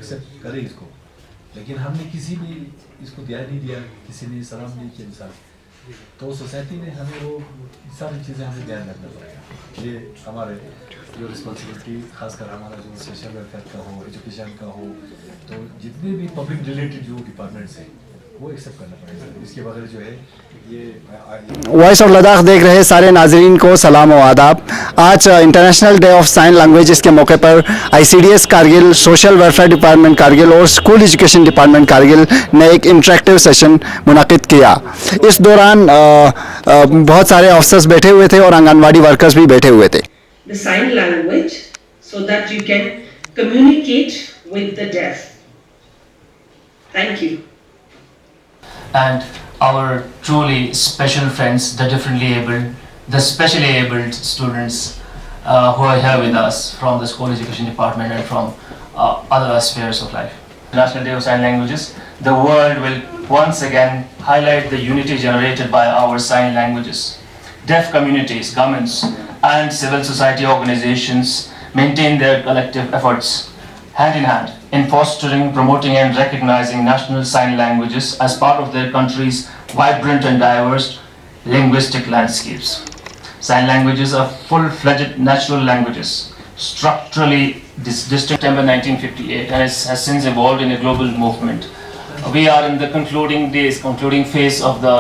Accept करे इसको, लेकिन हमने किसी भी इसको ध्यान नहीं दिया, किसी ने सलाम नहीं किया इंसान, तो सोसाइटी में हमें वो सारी चीज़ें हमें ध्यान रखना पड़ेगा। ये हमारे जो रिस्पॉन्सिबिलिटी, खासकर हमारा जो सोशल वेलफेयर का हो, एजुकेशन का हो, तो जितने भी पब्लिक रिलेटेड जो डिपार्टमेंट्स हैं वो एक्सेप्ट करना पड़ेगा। इसके बगैर जो है ये वॉइस ऑफ लद्दाख देख रहे सारे नाजरीन को सलाम व आदाब। आज international day of sine languages के मौके पर ICDS Kargil, social welfare department Kargil और स्कूल एजुकेशन डिपार्टमेंट कारगिल ने एक इंटरेक्टिव सेशन मुनाकिद किया। इस दौरान बहुत सारे ऑफिसर्स बैठे हुए थे और आंगनवाड़ी वर्कर्स भी बैठे हुए थे। The sign language so that you can communicate with the deaf. Thank you. And our truly special friends, the differently abled, the specially abled students who are here with us from the school education department and from other spheres of life. National Day of Sign Languages, the world will once again highlight the unity generated by our sign languages. Deaf communities, governments and civil society organizations maintain their collective efforts hand in hand in fostering, promoting and recognizing national sign languages as part of their country's vibrant and diverse linguistic landscapes. Sign languages are full-fledged natural languages, structurally distinct September 1958 and has since evolved in a global movement. We are in the concluding phase of the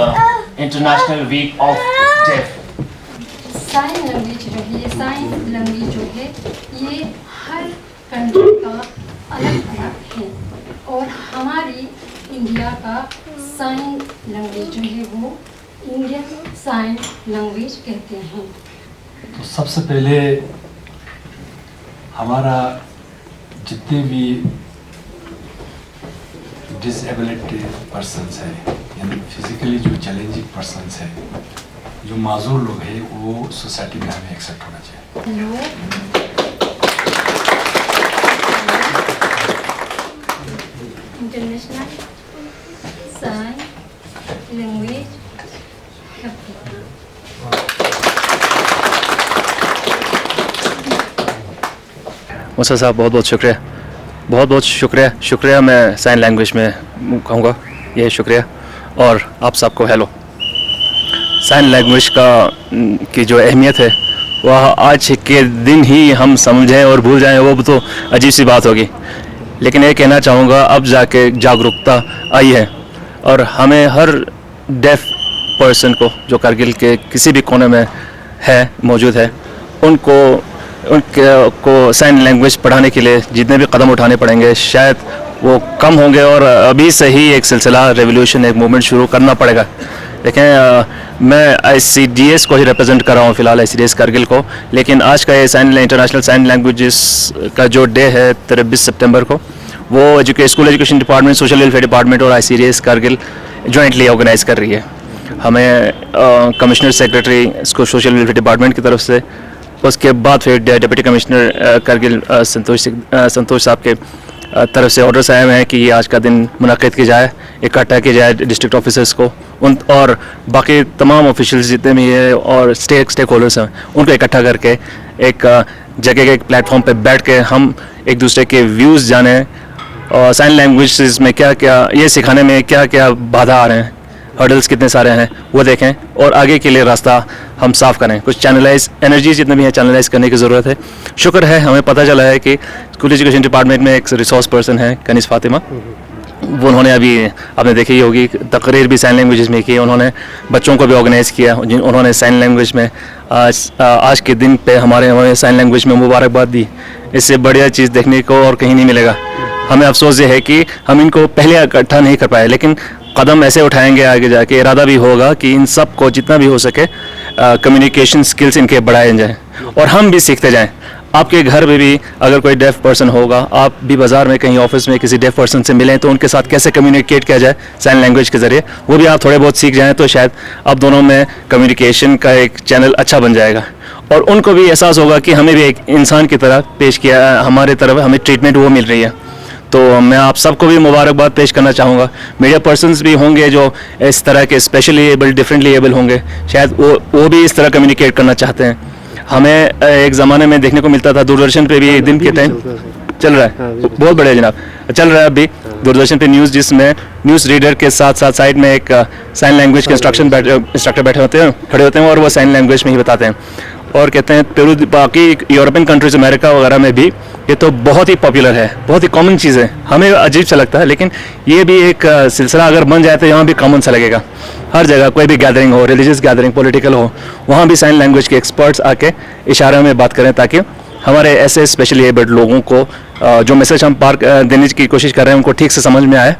International Week of Deaf. Sign language जो है, ये sign language जो है ये हर country का अलग अलग है और हमारी इंडिया का साइन लैंग्वेज जो है वो इंडियन साइन लैंग्वेज कहते हैं। तो सबसे पहले हमारा जितने भी डिसेबिलिटी पर्सन्स हैं, यानी फिजिकली जो चैलेंजिंग पर्सन्स हैं, जो माजूर लोग हैं, वो सोसाइटी में हमें एक्सेप्ट होना चाहिए। इंटरनेशनल साइन लैंग्वेज मुसा साहब बहुत बहुत शुक्रिया, बहुत बहुत शुक्रिया मैं साइन लैंग्वेज में कहूँगा, ये शुक्रिया। और आप सबको हेलो। साइन लैंग्वेज की जो अहमियत है वह आज के दिन ही हम समझें और भूल जाएं वो तो अजीब सी बात होगी, लेकिन ये कहना चाहूँगा अब जाके जागरूकता आई है और हमें हर डेफ पर्सन को जो कारगिल के किसी भी कोने में है मौजूद है उनको साइन लैंग्वेज पढ़ाने के लिए जितने भी कदम उठाने पड़ेंगे शायद वो कम होंगे और अभी से ही एक सिलसिला रेवोल्यूशन, एक मूवमेंट शुरू करना पड़ेगा। लेकिन मैं ICDS को ही रिप्रेजेंट कर रहा हूँ फ़िलहाल, ICDS कारगिल को, लेकिन आज का ये इंटरनेशनल साइन लैंग्वेजेस का जो डे है 23 सितंबर को, वो school education department, social welfare department और ICDS कारगिल जॉइंटली ऑर्गेनाइज कर रही है। हमें commissioner secretary social welfare department की तरफ से, उसके बाद फिर डिप्टी कमिश्नर कारगिल संतोष साहब के तरफ से ऑर्डर्स आए हुए हैं कि ये आज का दिन मुनाकिद की जाए, इकट्ठा की जाए डिस्ट्रिक्ट ऑफिसर्स को और बाकी तमाम ऑफिशियल्स जितने भी हैं और स्टेक होल्डर्स हैं उनको इकट्ठा करके एक जगह के एक प्लेटफॉर्म पे बैठ के हम एक दूसरे के व्यूज़ जाने और साइन लैंग्वेज में क्या क्या ये सिखाने में क्या क्या बाधा आ रहे हैं, हर्डल्स कितने सारे हैं वो देखें और आगे के लिए रास्ता हम साफ़ करें। कुछ चैनलाइज एनर्जीज जितने भी हैं चैनलाइज करने की ज़रूरत है। शुक्र है हमें पता चला है कि स्कूल एजुकेशन डिपार्टमेंट में एक रिसोर्स पर्सन है कनीस फातिमा, वो उन्होंने अभी आपने देखी ही होगी तकरीर भी साइन लैंग्वेज में की, उन्होंने बच्चों को भी ऑर्गेनाइज़ किया, उन्होंने साइन लैंग्वेज में आज के दिन पे हमारे साइन लैंग्वेज में मुबारकबाद दी। इससे बढ़िया चीज़ देखने को और कहीं नहीं मिलेगा। हमें अफसोस ये है कि हम इनको पहले इकट्ठा नहीं कर पाए, लेकिन कदम ऐसे उठाएंगे आगे जाके, इरादा भी होगा कि इन सब को जितना भी हो सके कम्युनिकेशन स्किल्स इनके बढ़ाए जाएँ और हम भी सीखते जाएँ। आपके घर में भी अगर कोई डेफ पर्सन होगा, आप भी बाज़ार में कहीं ऑफिस में किसी डेफ पर्सन से मिलें तो उनके साथ कैसे कम्युनिकेट किया जाए साइन लैंग्वेज के ज़रिए, वो भी आप थोड़े बहुत सीख जाएँ तो शायद आप दोनों में कम्युनिकेशन का एक चैनल अच्छा बन जाएगा और उनको भी एहसास होगा कि हमें भी एक इंसान की तरह पेश किया, हमारे तरफ हमें ट्रीटमेंट वो मिल रही है। तो मैं आप सबको भी मुबारकबाद पेश करना चाहूँगा। मीडिया पर्सन्स भी होंगे जो इस तरह के स्पेशली एबल, डिफरेंटली एबल होंगे, शायद वो भी इस तरह कम्युनिकेट करना चाहते हैं। हमें एक ज़माने में देखने को मिलता था दूरदर्शन पे भी एक दिन के टाइम चल रहा है, बहुत बढ़िया जनाब, चल रहा है अभी दूरदर्शन पे न्यूज़, जिसमें न्यूज़ रीडर के साथ साथ साइड में एक साइन लैंग्वेज के इंस्ट्रक्टर बैठे होते हैं, खड़े होते हैं और वो साइन लैंग्वेज में ही बताते हैं और कहते हैं। पेरू बाकी यूरोपियन कंट्रीज अमेरिका वगैरह में भी ये तो बहुत ही पॉपुलर है, बहुत ही कॉमन चीज़ है। हमें अजीब सा लगता है, लेकिन ये भी एक सिलसिला अगर बन जाए तो यहाँ भी कॉमन सा लगेगा। हर जगह कोई भी गैदरिंग हो, रिलीजियस गैदरिंग, पॉलिटिकल हो, वहाँ भी साइन लैंग्वेज के एक्सपर्ट्स आके इशारे में बात करें, ताकि हमारे ऐसे स्पेशली एबल्ड लोगों को जो मैसेज हम देने की कोशिश कर रहे हैं उनको ठीक से समझ में आए,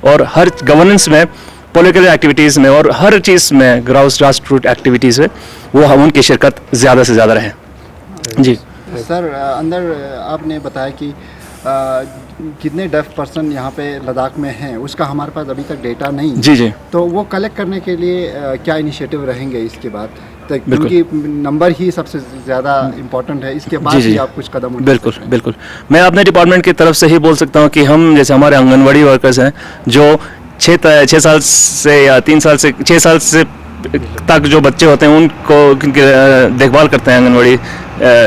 और हर गवर्नेंस में, पॉलिटिकल एक्टिविटीज़ में और हर चीज़ में, ग्रास रूट एक्टिविटीज़ में वो हम उनकी शिरकत ज़्यादा से ज़्यादा रहे। जी सर, अंदर आपने बताया कि कितने डेफ पर्सन यहाँ पे लद्दाख में हैं, उसका हमारे पास अभी तक डेटा नहीं। जी जी, तो वो कलेक्ट करने के लिए क्या इनिशिएटिव रहेंगे इसके बाद? क्योंकि नंबर ही सबसे ज़्यादा इम्पोर्टेंट है, इसके बाद ही आप कुछ कदम उठा बिल्कुल सकते हैं। बिल्कुल। मैं अपने डिपार्टमेंट की तरफ से ही बोल सकता हूँ कि हम, जैसे हमारे आंगनवाड़ी वर्कर्स हैं जो 6 साल से या 3 साल से 6 साल से तक जो बच्चे होते हैं उनको देखभाल करते हैं आंगनवाड़ी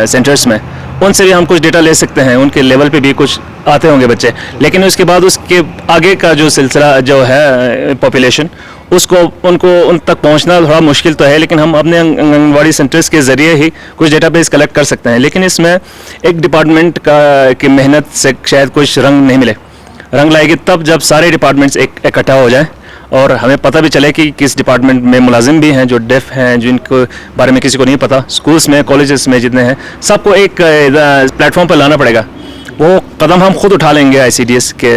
सेंटर्स में, उनसे भी हम कुछ डेटा ले सकते हैं। उनके लेवल पे भी कुछ आते होंगे बच्चे, लेकिन उसके बाद उसके आगे का जो सिलसिला जो है पॉपुलेशन, उसको उन तक पहुंचना थोड़ा मुश्किल तो है, लेकिन हम अपने आंगनवाड़ी सेंटर्स के ज़रिए ही कुछ डेटाबेस कलेक्ट कर सकते हैं। लेकिन इसमें एक डिपार्टमेंट की मेहनत से शायद कुछ रंग नहीं मिले। रंग लाएगी तब जब सारे डिपार्टमेंट्स इकट्ठा हो जाए और हमें पता भी चले कि किस डिपार्टमेंट में मुलाजिम भी हैं जो डेफ हैं, जिनको बारे में किसी को नहीं पता। स्कूल्स में, कॉलेजेस में जितने हैं, सबको एक प्लेटफॉर्म पर लाना पड़ेगा। वो कदम हम खुद उठा लेंगे ICDS के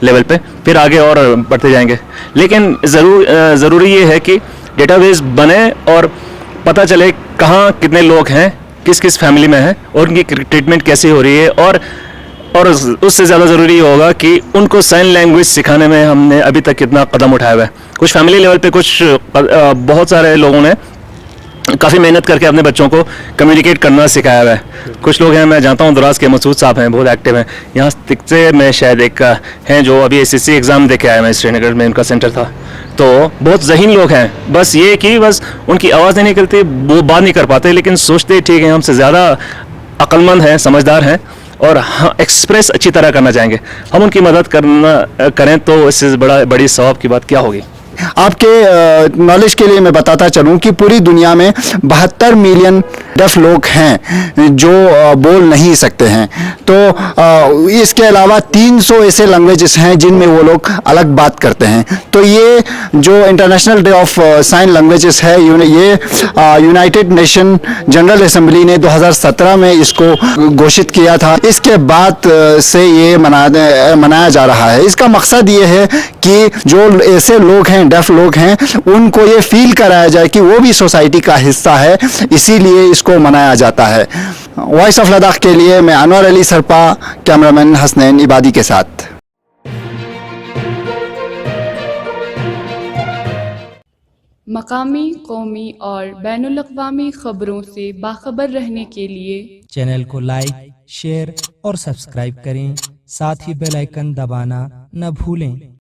लेवल पे, फिर आगे और बढ़ते जाएंगे। लेकिन ज़रूरी ये है कि डेटाबेस बने और पता चले कहाँ कितने लोग हैं, किस किस फैमिली में हैं और उनकी ट्रीटमेंट कैसे हो रही है। और उससे ज़्यादा ज़रूरी होगा कि उनको साइन लैंग्वेज सिखाने में हमने अभी तक कितना कदम उठाया हुआ है। कुछ फैमिली लेवल पे बहुत सारे लोगों ने काफ़ी मेहनत करके अपने बच्चों को कम्युनिकेट करना सिखाया हुआ है। कुछ लोग हैं, मैं जानता हूँ दराज के मसूद साहब हैं, बहुत एक्टिव हैं। यहाँ तिकसे में शायद एक हैं जो अभी SSC एग्ज़ाम दे के आए हैं, श्रीनगर में उनका सेंटर था। तो बहुत ज़हीन लोग हैं, बस ये कि बस उनकी आवाज़ नहीं निकलती, वो बात नहीं कर पाते, लेकिन सोचते ठीक है हमसे ज़्यादा अक्लमंद हैं, समझदार हैं और हाँ एक्सप्रेस अच्छी तरह करना चाहेंगे। हम उनकी मदद करें तो इससे बड़ी सवाब की बात क्या होगी। आपके नॉलेज के लिए मैं बताता चलूं कि पूरी दुनिया में 72 मिलियन डेफ लोग हैं जो बोल नहीं सकते हैं। तो इसके अलावा 300 ऐसे लैंग्वेजेस हैं जिनमें वो लोग अलग बात करते हैं। तो ये जो international day of sine languages है, ये यूनाइटेड नेशन जनरल असेंबली ने 2017 में इसको घोषित किया था। इसके बाद से ये मनाया जा रहा है। इसका मकसद ये है कि जो ऐसे लोग हैं, डेफ लोग हैं, उनको ये फील कराया जाए कि वो भी सोसाइटी का हिस्सा है, इसीलिए इसको मनाया जाता है। वॉइस ऑफ लद्दाख के लिए मैं अनवर अली सरपा, कैमरामैन हसनैन इबादी के साथ। मकामी, कौमी और बैनुल-अक़वामी खबरों से बाखबर रहने के लिए चैनल को लाइक, शेयर और सब्सक्राइब करें। साथ ही बेल आइकन दबाना न भूलें।